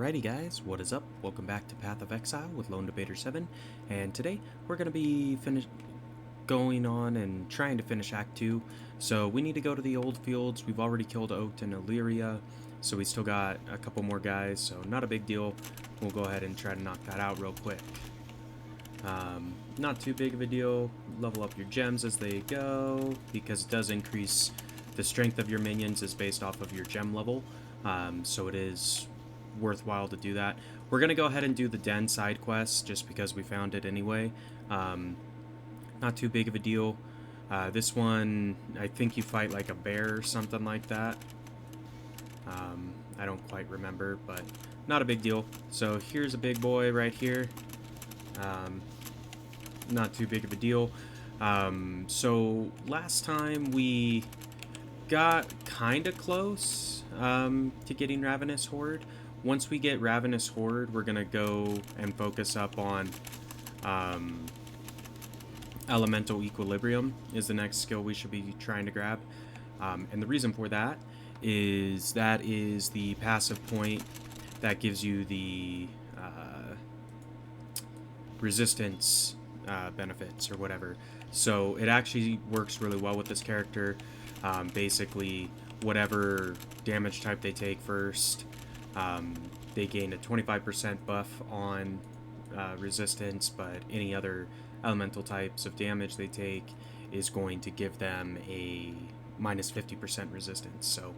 Alrighty guys, what is up? Welcome back to Path of Exile with LD7, and today we're going to be going on and trying to finish Act 2. So we need to go to the old fields. We've already killed Oat and Illyria, so we still got a couple more guys, so not a big deal. We'll go ahead and try to knock that out real quick. Not too big of a deal. Level up your gems as they go, because it does increase the strength of your minions is based off of your gem level, so it is worthwhile to do that. We're gonna go ahead and do the den side quest just because we found it anyway. Not too big of a deal. This one, I think you fight like a bear or something like that. I don't quite remember, but not a big deal. So here's a big boy right here. Not too big of a deal. So last time we got kind of close to getting Ravenous Horde. Once we get Ravenous Horde, we're going to go and focus up on Elemental Equilibrium is the next skill we should be trying to grab. And the reason for that is the passive point that gives you the resistance benefits or whatever. So it actually works really well with this character. Basically, whatever damage type they take first, they gain a 25% buff on resistance, but any other elemental types of damage they take is going to give them a minus 50% resistance. So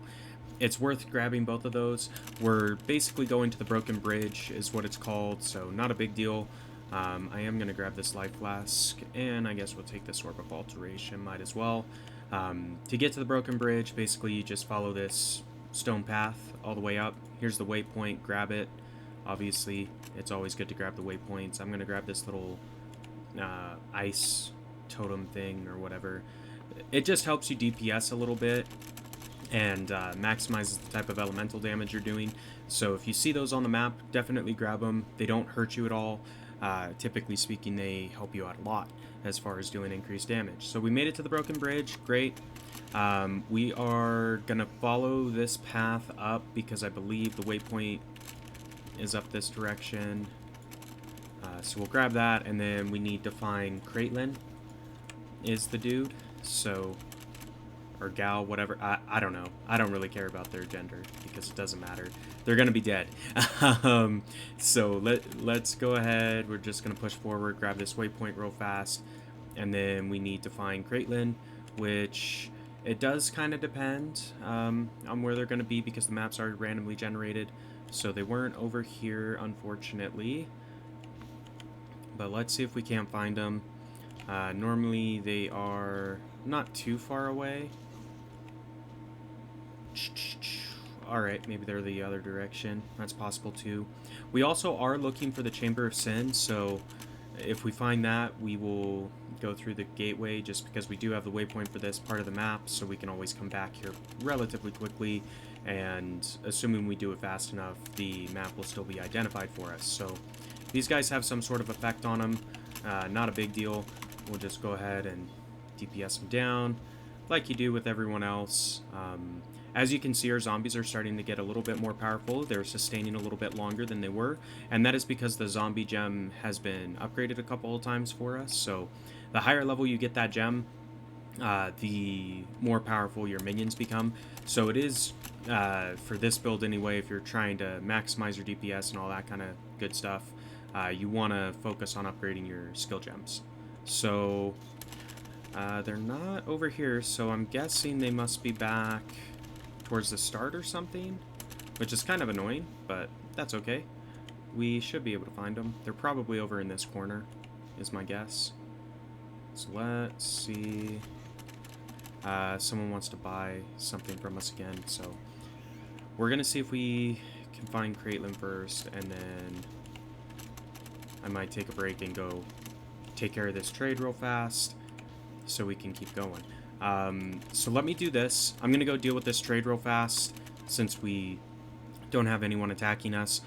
it's worth grabbing both of those. We're basically going to the Broken Bridge is what it's called, so not a big deal. I am going to grab this life flask, and I guess we'll take this Orb of Alteration, might as well. To get to the Broken Bridge, basically you just follow this stone path all the way up. Here's the waypoint, grab it. Obviously, it's always good to grab the waypoints. I'm going to grab this little ice totem thing or whatever. It just helps you DPS a little bit and maximizes the type of elemental damage you're doing. So if you see those on the map, definitely grab them. They don't hurt you at all. Typically speaking, they help you out a lot as far as doing increased damage. So we made it to the Broken Bridge, great. We are going to follow this path up because I believe the waypoint is up this direction. So we'll grab that, and then we need to find Caitlin is the dude. So, or gal, whatever. I don't know. I don't really care about their gender because it doesn't matter. They're going to be dead. So let's go ahead. We're just going to push forward, grab this waypoint real fast, and then we need to find Caitlin, which it does kind of depend on where they're going to be because the maps are randomly generated. So they weren't over here, unfortunately. But let's see if we can't find them. Normally they are not too far away. Alright, maybe they're the other direction. That's possible too. We also are looking for the Chamber of Sin, so if we find that, we will go through the gateway just because we do have the waypoint for this part of the map, so we can always come back here relatively quickly, and assuming we do it fast enough, the map will still be identified for us. So these guys have some sort of effect on them. Not a big deal. We'll just go ahead and DPS them down like you do with everyone else. As you can see, our zombies are starting to get a little bit more powerful. They're sustaining a little bit longer than they were, and that is because the zombie gem has been upgraded a couple of times for us. So the higher level you get that gem, the more powerful your minions become. So it is, for this build anyway, if you're trying to maximize your DPS and all that kind of good stuff, you want to focus on upgrading your skill gems. So they're not over here, so I'm guessing they must be back towards the start or something, which is kind of annoying, but that's okay. We should be able to find them. They're probably over in this corner, is my guess. So let's see. Someone wants to buy something from us again, so we're gonna see if we can find Caitlin first, and then I might take a break and go take care of this trade real fast so we can keep going. So let me do this. I'm gonna go deal with this trade real fast since we don't have anyone attacking us.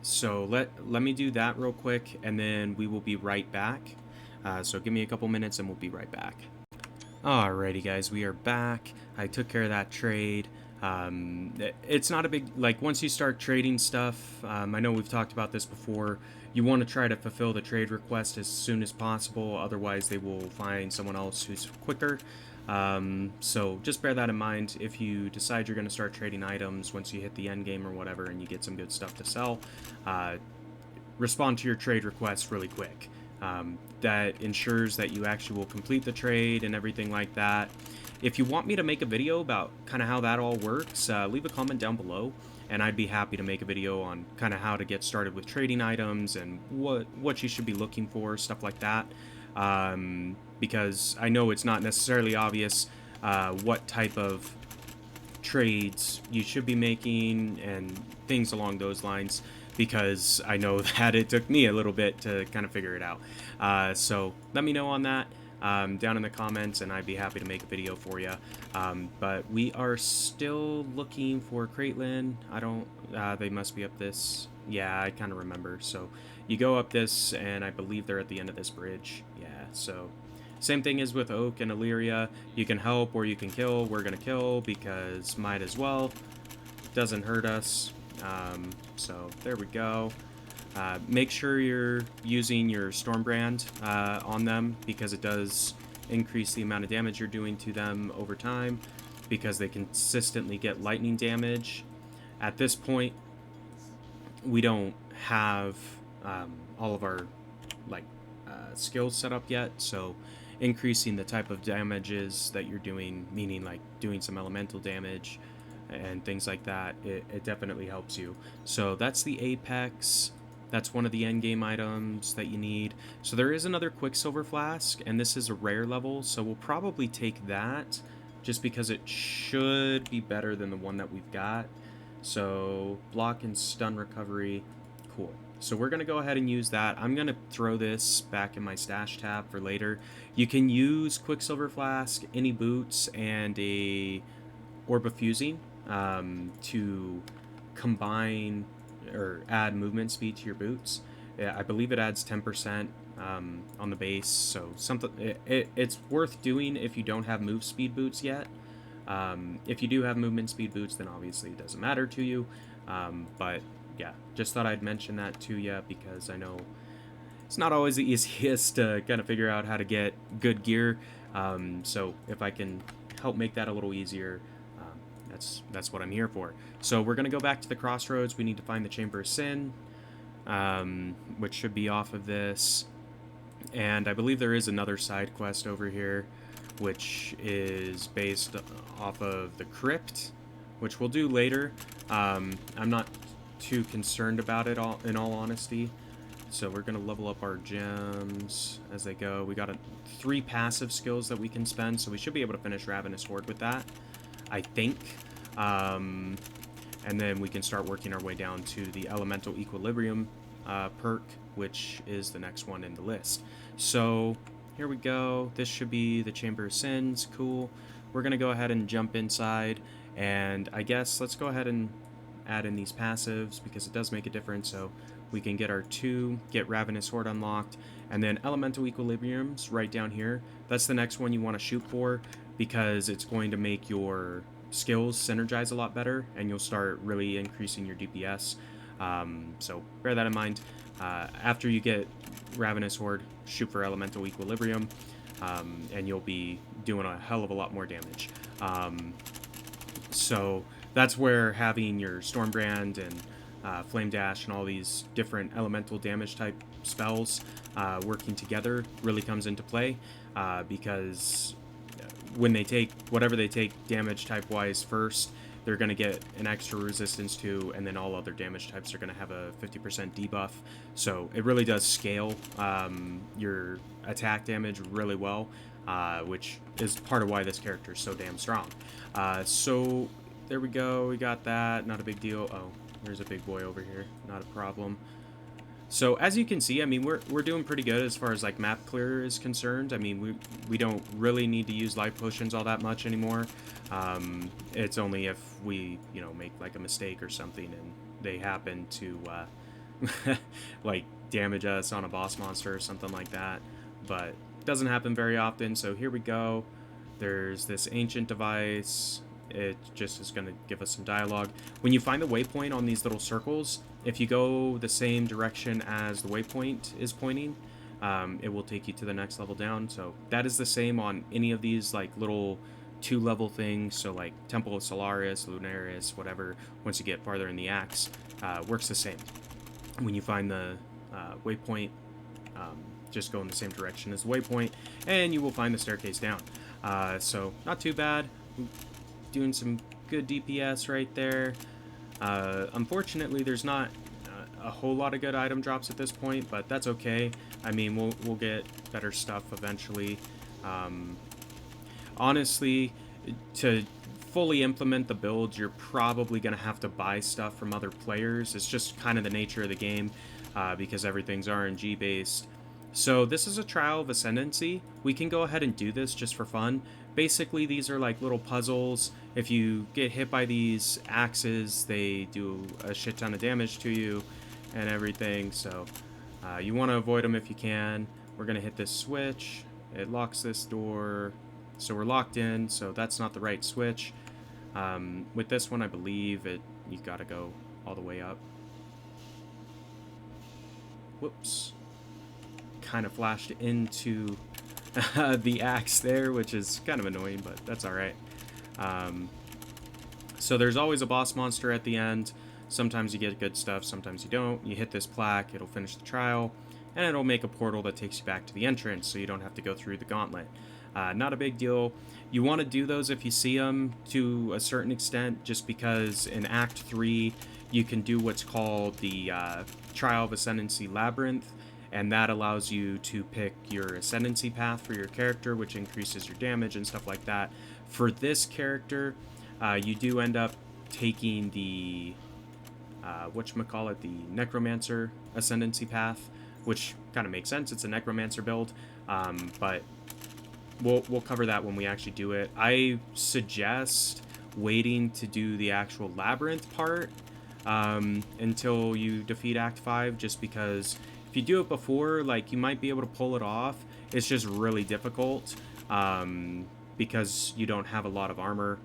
So let me do that real quick, and then we will be right back. So give me a couple minutes and we'll be right back. Alrighty guys, we are back. I took care of that trade. It's not a big, like, once you start trading stuff, I know we've talked about this before, you want to try to fulfill the trade request as soon as possible, otherwise they will find someone else who's quicker. So just bear that in mind. If you decide you're going to start trading items once you hit the end game or whatever and you get some good stuff to sell, respond to your trade requests really quick. That ensures that you actually will complete the trade and everything like that. If you want me to make a video about kind of how that all works, leave a comment down below, and I'd be happy to make a video on kind of how to get started with trading items and what you should be looking for, stuff like that. Because I know it's not necessarily obvious what type of trades you should be making and things along those lines, because I know that it took me a little bit to kind of figure it out. So let me know on that down in the comments, and I'd be happy to make a video for you. But we are still looking for Caitlin. I don't, they must be up this. Yeah, I kind of remember. So you go up this, and I believe they're at the end of this bridge. Yeah, so same thing as with Oak and Illyria. You can help or you can kill. We're going to kill because might as well. Doesn't hurt us. So there we go. Make sure you're using your Stormbrand on them, because it does increase the amount of damage you're doing to them over time, because they consistently get lightning damage. At this point, we don't have all of our skills set up yet, so increasing the type of damages that you're doing, meaning like doing some elemental damage and things like that, it definitely helps you. So that's the Apex. That's one of the endgame items that you need. So there is another Quicksilver Flask, and this is a rare level, so we'll probably take that just because it should be better than the one that we've got. So block and stun recovery, cool. So we're going to go ahead and use that. I'm going to throw this back in my stash tab for later. You can use Quicksilver Flask, any boots, and a Orb of Fusing to combine or add movement speed to your boots. I believe it adds 10% on the base, so something it's worth doing if you don't have move speed boots yet. If you do have movement speed boots, then obviously it doesn't matter to you. But yeah, just thought I'd mention that to you, because I know it's not always the easiest to kind of figure out how to get good gear. So if I can help make that a little easier, that's what I'm here for. So we're going to go back to the Crossroads. We need to find the Chamber of Sin, which should be off of this. And I believe there is another side quest over here, which is based off of the Crypt, which we'll do later. I'm not too concerned about it all, in all honesty. So we're going to level up our gems as they go. We got 3 passive skills that we can spend, so we should be able to finish Ravenous Horde with that, I think. And then we can start working our way down to the Elemental Equilibrium perk, which is the next one in the list. So here we go. This should be the Chamber of Sins. Cool. We're going to go ahead and jump inside, and I guess let's go ahead and add in these passives, because it does make a difference. So we can get our 2, get Ravenous Horde unlocked, and then Elemental Equilibrium's right down here. That's the next one you want to shoot for, because it's going to make your skills synergize a lot better, and you'll start really increasing your DPS. So bear that in mind. After you get Ravenous Horde, shoot for Elemental Equilibrium, and you'll be doing a hell of a lot more damage. So that's where having your Stormbrand and Flame Dash and all these different elemental damage type spells working together really comes into play, because when they take whatever they take damage type wise first, they're going to get an extra resistance to, and then all other damage types are going to have a 50% debuff. So it really does scale your attack damage really well, which is part of why this character is so damn strong. So there we go, we got that, not a big deal. Oh, there's a big boy over here, not a problem. So as you can see, I mean, we're doing pretty good as far as like map clear is concerned. I mean, we don't really need to use life potions all that much anymore. It's only if we, you know, make like a mistake or something and they happen to like damage us on a boss monster or something like that. But it doesn't happen very often. So here we go. There's this ancient device. It just is going to give us some dialogue. When you find the waypoint on these little circles, if you go the same direction as the waypoint is pointing, it will take you to the next level down. So that is the same on any of these like little 2-level things. So like Temple of Solaris, Lunaris, whatever, once you get farther in the axe, works the same. When you find the waypoint, just go in the same direction as the waypoint, and you will find the staircase down. So not too bad. Doing some good DPS right there. Unfortunately, there's not a whole lot of good item drops at this point, but that's okay. I mean, we'll get better stuff eventually. Honestly, to fully implement the builds, you're probably going to have to buy stuff from other players. It's just kind of the nature of the game, because everything's RNG based. So this is a trial of ascendancy. We can go ahead and do this just for fun. Basically, these are like little puzzles. If you get hit by these axes, they do a shit ton of damage to you and everything. So you want to avoid them if you can. We're going to hit this switch. It locks this door. So we're locked in, so that's not the right switch. With this one, I believe you got to go all the way up. Whoops. Kind of flashed into the axe there, which is kind of annoying, but that's all right. So there's always a boss monster at the end. Sometimes you get good stuff, sometimes you don't. You hit this plaque, it'll finish the trial, and it'll make a portal that takes you back to the entrance, so you don't have to go through the gauntlet. Not a big deal. You want to do those if you see them to a certain extent, just because in Act 3, you can do what's called the Trial of Ascendancy Labyrinth, and that allows you to pick your ascendancy path for your character, which increases your damage and stuff like that. For this character, you do end up taking the whatchamacallit, the Necromancer ascendancy path, which kind of makes sense. It's a Necromancer build, but we'll cover that when we actually do it. I suggest waiting to do the actual labyrinth part until you defeat Act 5, just because if you do it before, like, you might be able to pull it off. It's just really difficult because you don't have a lot of armor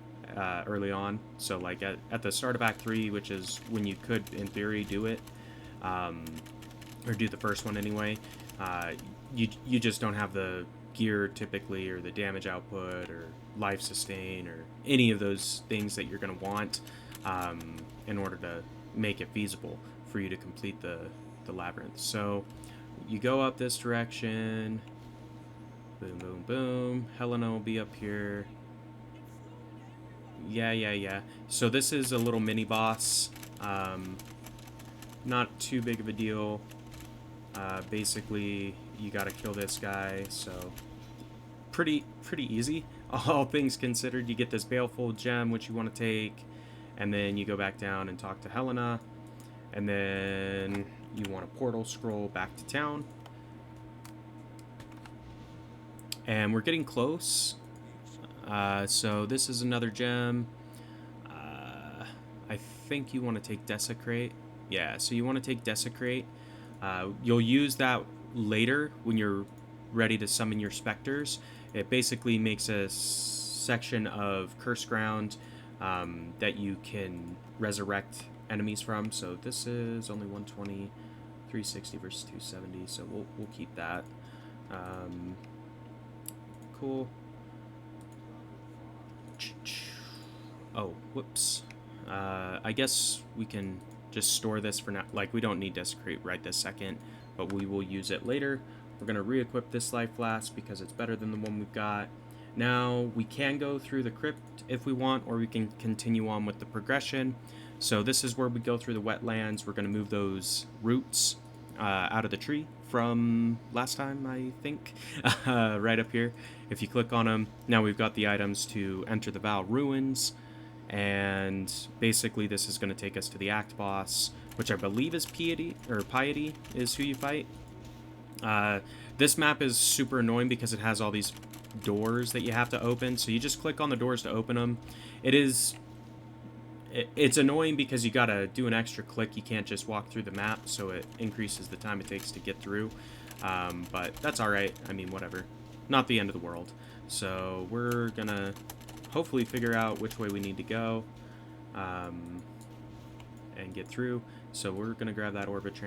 early on. So like at the start of Act 3, which is when you could in theory do it, or do the first one anyway, you just don't have the gear typically, or the damage output, or life sustain, or any of those things that you're going to want in order to make it feasible for you to complete the labyrinth. So you go up this direction, boom, boom, boom. Helena will be up here. Yeah. So this is a little mini boss. Not too big of a deal. Basically, you gotta kill this guy, so pretty easy, all things considered. You get this baleful gem, which you want to take, and then you go back down and talk to Helena, and then you want a portal scroll back to town. And we're getting close. So this is another gem. I think you want to take Desecrate. Yeah, so you want to take Desecrate. You'll use that later when you're ready to summon your specters. It basically makes a section of Cursed Ground that you can resurrect enemies from. So this is only 120, 360 versus 270, so we'll keep that. Cool. Oh, whoops. I guess we can just store this for now. Like, we don't need Desecrate right this second, but we will use it later. We're going to re-equip this Life Flask because it's better than the one we've got. Now, we can go through the crypt if we want, or we can continue on with the progression. So this is where we go through the wetlands. We're going to move those roots out of the tree from last time, I think. Right up here. If you click on them, now we've got the items to enter the Val Ruins. And basically this is going to take us to the Act boss, which I believe is Piety is who you fight. This map is super annoying because it has all these doors that you have to open, so you just click on the doors to open them. It's annoying because you gotta do an extra click. You can't just walk through the map, so it increases the time it takes to get through, but that's alright. I mean, whatever, not the end of the world. So we're gonna hopefully figure out which way we need to go and get through. So we're going to grab that Orbit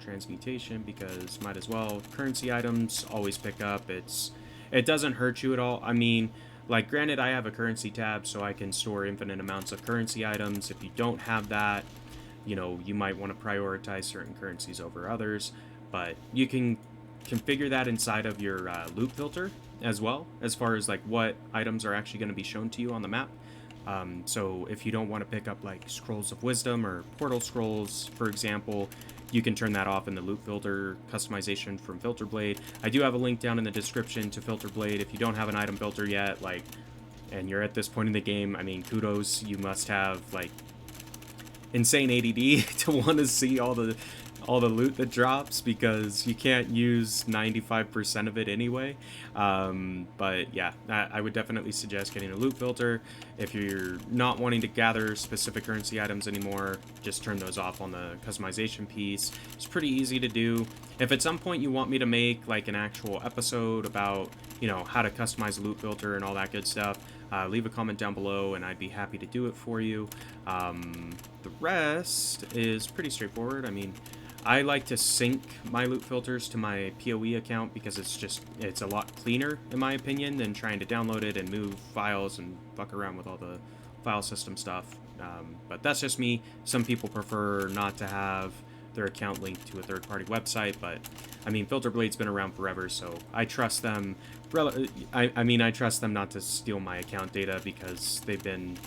Transmutation because might as well. Currency items always pick up. It doesn't hurt you at all. I mean, like, granted, I have a currency tab, so I can store infinite amounts of currency items. If you don't have that, you know, you might want to prioritize certain currencies over others, but you can configure that inside of your loot filter as well, as far as like what items are actually going to be shown to you on the map. So if you don't want to pick up like Scrolls of Wisdom or Portal Scrolls, for example, you can turn that off in the loot filter customization from Filterblade. I do have a link down in the description to Filterblade. If you don't have an item filter yet, like, and you're at this point in the game, I mean, kudos. You must have like insane ADD to want to see all the loot that drops, because you can't use 95% of it anyway. But yeah, I would definitely suggest getting a loot filter. If you're not wanting to gather specific currency items anymore, just turn those off on the customization piece. It's pretty easy to do. If at some point you want me to make like an actual episode about, you know, how to customize a loot filter and all that good stuff, leave a comment down below and I'd be happy to do it for you. The rest is pretty straightforward. I mean, I like to sync my loot filters to my PoE account because it's a lot cleaner, in my opinion, than trying to download it and move files and fuck around with all the file system stuff. But that's just me. Some people prefer not to have their account linked to a third-party website, but I mean, Filterblade's been around forever, so I trust them. I trust them not to steal my account data, because they've been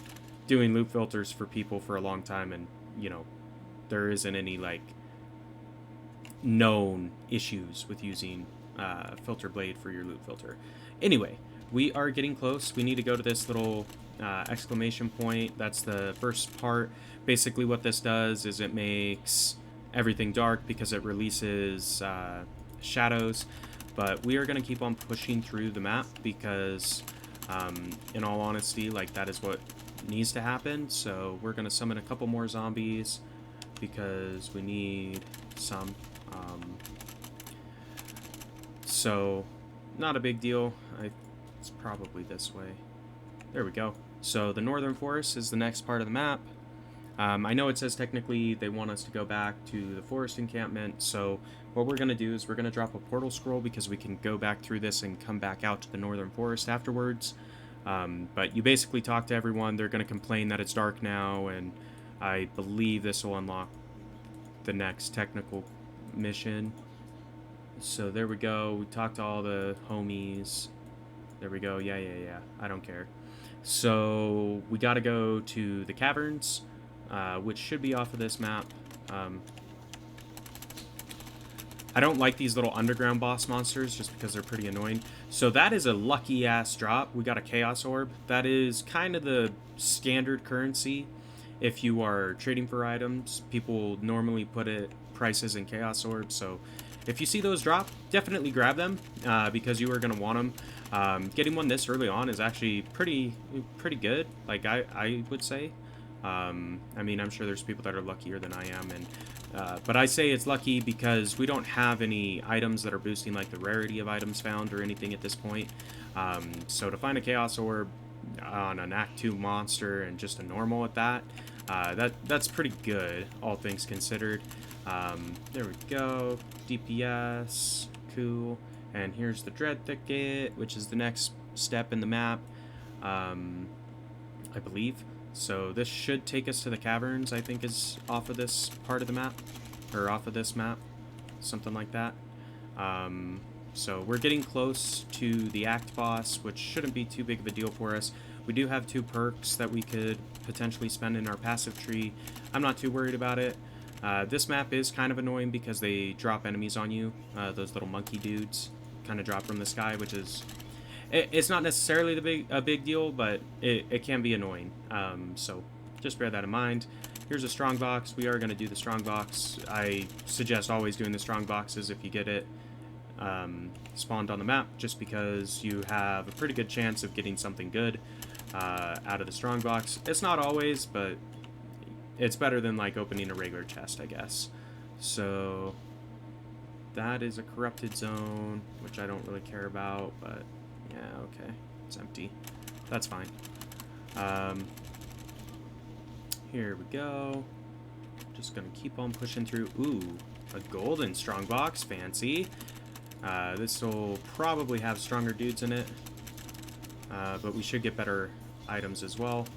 doing loot filters for people for a long time, and, you know, there isn't any like known issues with using Filterblade for your loot filter. Anyway, we are getting close. We need to go to this little exclamation point. That's the first part. Basically what this does is it makes everything dark because it releases shadows, but we are going to keep on pushing through the map because in all honesty, like, that is what needs to happen. So we're going to summon a couple more zombies because we need some. So not a big deal. It's probably this way. There we go. So the Northern Forest is the next part of the map. I know it says technically they want us to go back to the forest encampment, so what we're going to do is we're going to drop a portal scroll because we can go back through this and come back out to the Northern Forest afterwards. But you basically talk to everyone. They're going to complain that it's dark now, and I believe this will unlock the next technical mission. So there we go. We talked to all the homies. There we go. Yeah. I don't care. So we got to go to the caverns, which should be off of this map. I don't like these little underground boss monsters just because they're pretty annoying. So that is a lucky ass drop. We got a Chaos Orb. That is kind of the standard currency. If you are trading for items, people normally put prices in Chaos Orbs. So if you see those drop, definitely grab them because you are going to want them. Getting one this early on is actually pretty good, like I would say. I mean, I'm sure there's people that are luckier than I am, but I say it's lucky because we don't have any items that are boosting like the rarity of items found or anything at this point. So to find a Chaos Orb on an Act 2 monster and just a normal at that, that's pretty good, all things considered. There we go. DPS, cool. And here's the Dread Thicket, which is the next step in the map, I believe. So this should take us to the caverns, I think is off of this part of the map, or off of this map, something like that. So we're getting close to the Act boss, which shouldn't be too big of a deal for us. We do have 2 perks that we could potentially spend in our passive tree. I'm not too worried about it. This map is kind of annoying because they drop enemies on you. Those little monkey dudes kind of drop from the sky, which is... It's not necessarily a big deal, but it can be annoying. So just bear that in mind. Here's a strong box. We are going to do the strong box. I suggest always doing the strong boxes if you get it spawned on the map, just because you have a pretty good chance of getting something good out of the strong box. It's not always, but it's better than like opening a regular chest, I guess. So that is a corrupted zone, which I don't really care about, but yeah, okay, it's empty. that's fine. Here we go. Just gonna keep on pushing through. Ooh, a golden strongbox, fancy. This will probably have stronger dudes in it, but we should get better items as well.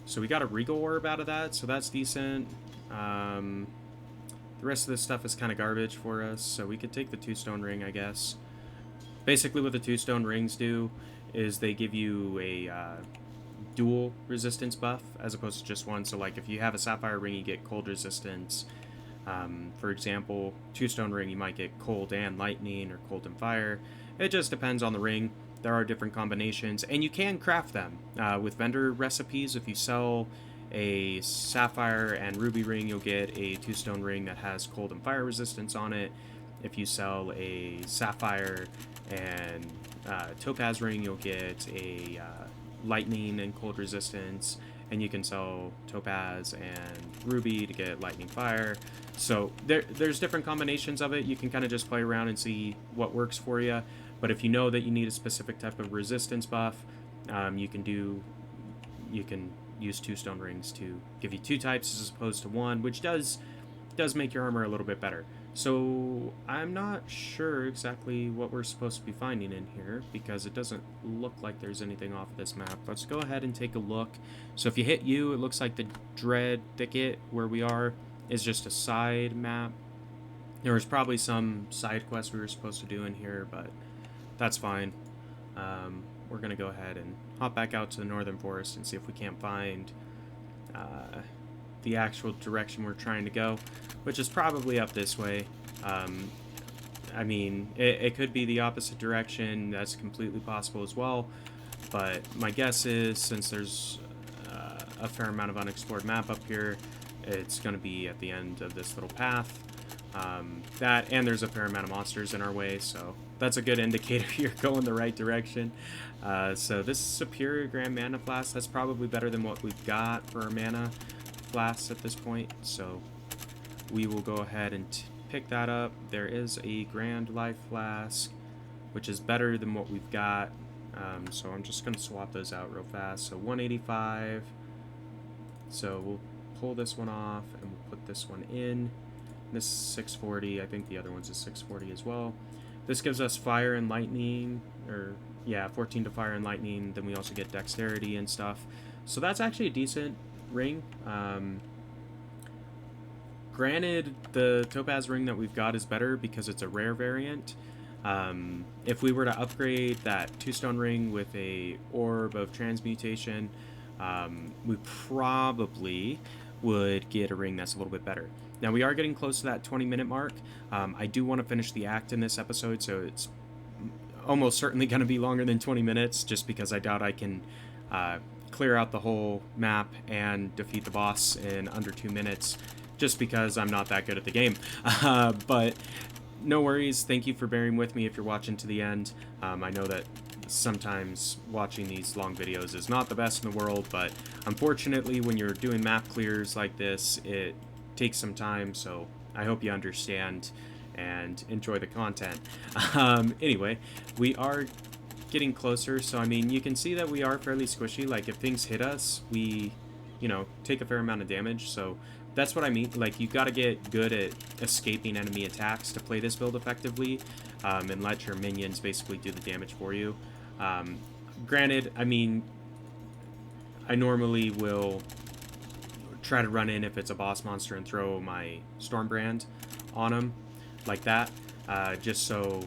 So we got a regal orb out of that, so that's decent. The rest of this stuff is kind of garbage for us, so we could take the 2-stone ring, I guess. Basically what the 2-stone rings do is they give you a dual resistance buff as opposed to just one. So like if you have a sapphire ring, you get cold resistance. For example, 2-stone ring, you might get cold and lightning or cold and fire. It just depends on the ring. There are different combinations, and you can craft them with vendor recipes. If you sell a sapphire and ruby ring, you'll get a 2-stone ring that has cold and fire resistance on it. If you sell a sapphire and topaz ring, you'll get a lightning and cold resistance, and you can sell topaz and ruby to get lightning fire. So there's different combinations of it. You can kind of just play around and see what works for you. But if you know that you need a specific type of resistance buff, you can use 2-stone rings to give you 2 types as opposed to 1, which does make your armor a little bit better. So I'm not sure exactly what we're supposed to be finding in here because it doesn't look like there's anything off of this map. Let's go ahead and take a look. So if you hit U, it looks like the Dread Thicket where we are is just a side map. There was probably some side quest we were supposed to do in here, but that's fine. We're going to go ahead and hop back out to the Northern Forest and see if we can't find the actual direction we're trying to go, which is probably up this way. I mean, it could be the opposite direction. That's completely possible as well. But my guess is, since there's a fair amount of unexplored map up here, it's going to be at the end of this little path. That, and there's a fair amount of monsters in our way, so that's a good indicator you're going the right direction. So this Superior Grand Mana Flask, that's probably better than what we've got for our mana flasks at this point, so we will go ahead and pick that up. There is a Grand Life Flask, which is better than what we've got, so I'm just going to swap those out real fast. So 185, so we'll pull this one off and we'll put this one in. This is 640. I think the other one's a 640 as well. This gives us fire and lightning, or yeah, 14 to fire and lightning. Then we also get dexterity and stuff. So that's actually a decent ring. Granted, the topaz ring that we've got is better because it's a rare variant. If we were to upgrade that 2-stone ring with a orb of transmutation, we probably would get a ring that's a little bit better. Now, we are getting close to that 20-minute mark. I do want to finish the act in this episode, so it's almost certainly going to be longer than 20 minutes, just because I doubt I can clear out the whole map and defeat the boss in under 2 minutes, just because I'm not that good at the game. But no worries. Thank you for bearing with me if you're watching to the end. I know that sometimes watching these long videos is not the best in the world, but unfortunately when you're doing map clears like this, it takes some time, so I hope you understand and enjoy the content. Anyway, we are getting closer, so I mean, you can see that we are fairly squishy. Like, if things hit us, we, you know, take a fair amount of damage, so that's what I mean. Like, you gotta get good at escaping enemy attacks to play this build effectively, and let your minions basically do the damage for you. Granted, I mean, I normally will try to run in if it's a boss monster and throw my Stormbrand on him like that, just so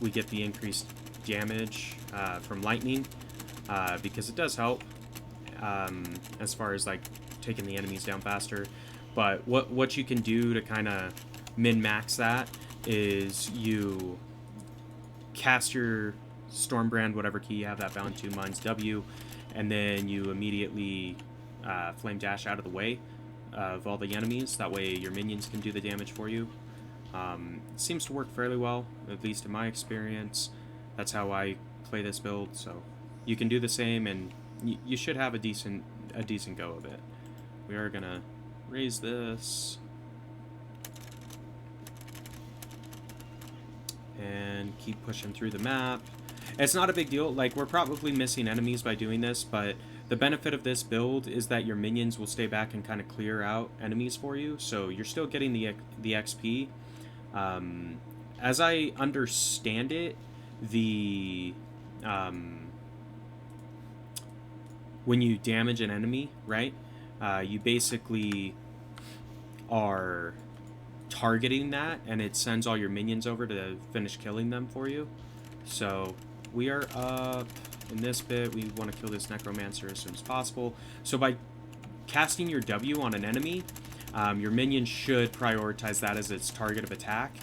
we get the increased damage from lightning, because it does help as far as like taking the enemies down faster. But what you can do to kind of min-max that is you cast your Stormbrand, whatever key you have that bound to, mine's W, and then you immediately flame dash out of the way of all the enemies. That way your minions can do the damage for you. It seems to work fairly well, at least in my experience. That's how I play this build, so you can do the same, and you should have a decent go of it. We are gonna raise this and keep pushing through the map. It's not a big deal. Like, we're probably missing enemies by doing this, but the benefit of this build is that your minions will stay back and kind of clear out enemies for you, so you're still getting the XP. As I understand it, the when you damage an enemy, right, you basically are targeting that, and it sends all your minions over to finish killing them for you. So we are up in this bit. We want to kill this Necromancer as soon as possible. So by casting your W on an enemy, your minion should prioritize that as its target of attack.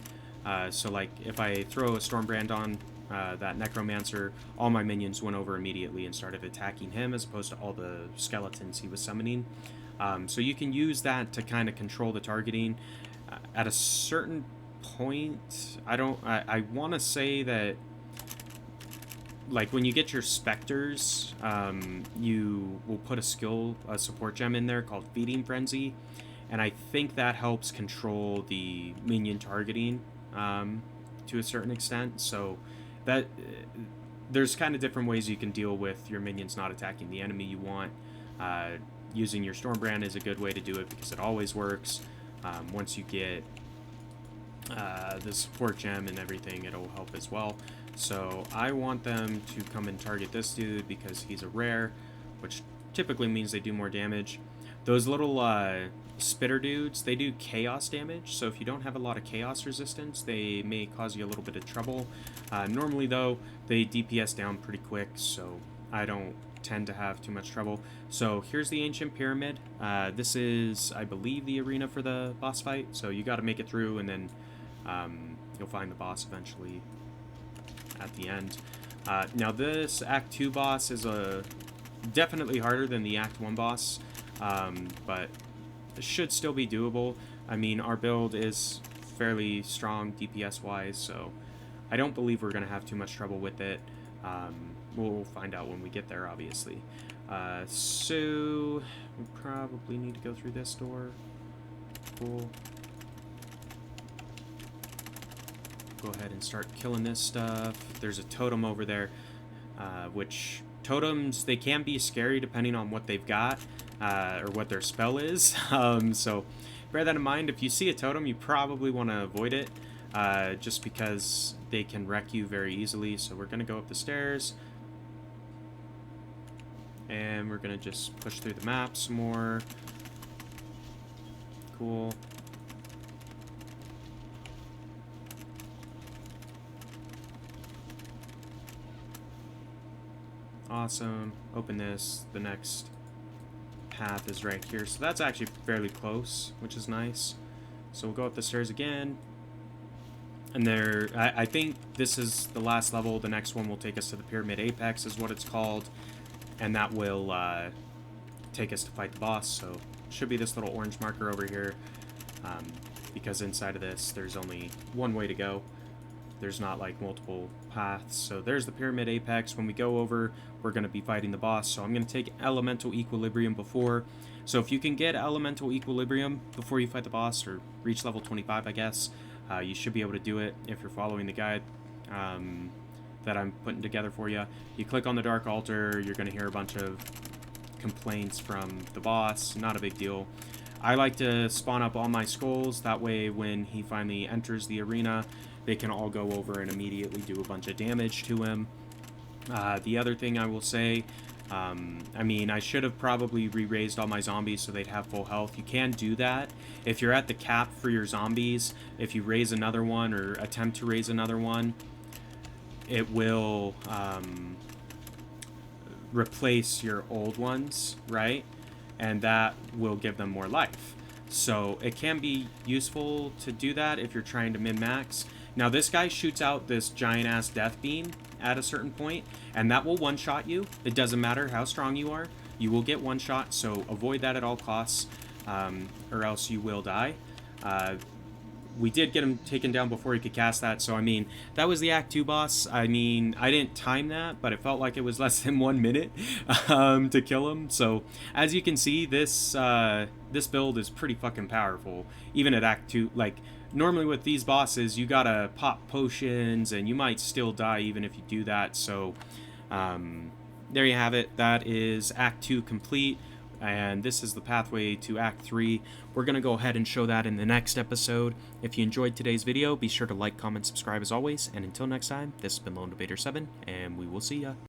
So like if I throw a Stormbrand on that Necromancer, all my minions went over immediately and started attacking him as opposed to all the skeletons he was summoning. So you can use that to kind of control the targeting. At a certain point, I want to say that, like, when you get your Spectres, you will put a support gem in there called Feeding Frenzy, and I think that helps control the minion targeting to a certain extent. So that there's kind of different ways you can deal with your minions not attacking the enemy you want. Using your Stormbrand is a good way to do it because it always works. Once you get the support gem and everything, it'll help as well. So I want them to come and target this dude because he's a rare, which typically means they do more damage. Those little spitter dudes, they do chaos damage, so if you don't have a lot of chaos resistance, they may cause you a little bit of trouble. Normally though, they DPS down pretty quick, so I don't tend to have too much trouble. So here's the Ancient Pyramid. This is, I believe, the arena for the boss fight, so you got to make it through, and then you'll find the boss eventually at the end. Now this Act 2 boss is definitely harder than the Act 1 boss, but it should still be doable. I mean, our build is fairly strong DPS wise, so I don't believe we're going to have too much trouble with it. We'll find out when we get there, obviously. So we probably need to go through this door. Cool. Go ahead and start killing this stuff. There's a totem over there, which totems, they can be scary depending on what they've got, or what their spell is. So bear that in mind. If you see a totem, you probably want to avoid it, just because they can wreck you very easily. So we're going to go up the stairs, and we're going to just push through the map some more. Cool. Awesome. Open this. The next path is right here. So that's actually fairly close, which is nice. So we'll go up the stairs again. And there, I think this is the last level. The next one will take us to the Pyramid Apex, is what it's called. And that will take us to fight the boss. So should be this little orange marker over here. Because inside of this, there's only one way to go. There's not like multiple paths. So there's the Pyramid Apex. When we go over, we're going to be fighting the boss. So I'm going to take Elemental Equilibrium before. So if you can get Elemental Equilibrium before you fight the boss, or reach level 25, I guess, you should be able to do it if you're following the guide that I'm putting together for you. You click on the Dark Altar, you're going to hear a bunch of complaints from the boss. Not a big deal. I like to spawn up all my skulls. That way when he finally enters the arena, they can all go over and immediately do a bunch of damage to him. The other thing I will say, I mean, I should have probably re-raised all my zombies so they'd have full health. You can do that. If you're at the cap for your zombies, if you raise another one or attempt to raise another one, it will replace your old ones, right? And that will give them more life. So it can be useful to do that if you're trying to min-max. Now this guy shoots out this giant-ass death beam at a certain point, and that will one-shot you. It doesn't matter how strong you are. You will get one-shot, so avoid that at all costs, or else you will die. We did get him taken down before he could cast that, so I mean, that was the Act 2 boss. I mean, I didn't time that, but it felt like it was less than 1 minute to kill him. So, as you can see, this build is pretty fucking powerful. Even at Act 2, like, normally with these bosses, you gotta pop potions, and you might still die even if you do that. So there you have it. That is Act 2 complete, and this is the pathway to Act 3. We're going to go ahead and show that in the next episode. If you enjoyed today's video, be sure to like, comment, subscribe as always, and until next time, this has been Lone Debater 7, and we will see ya.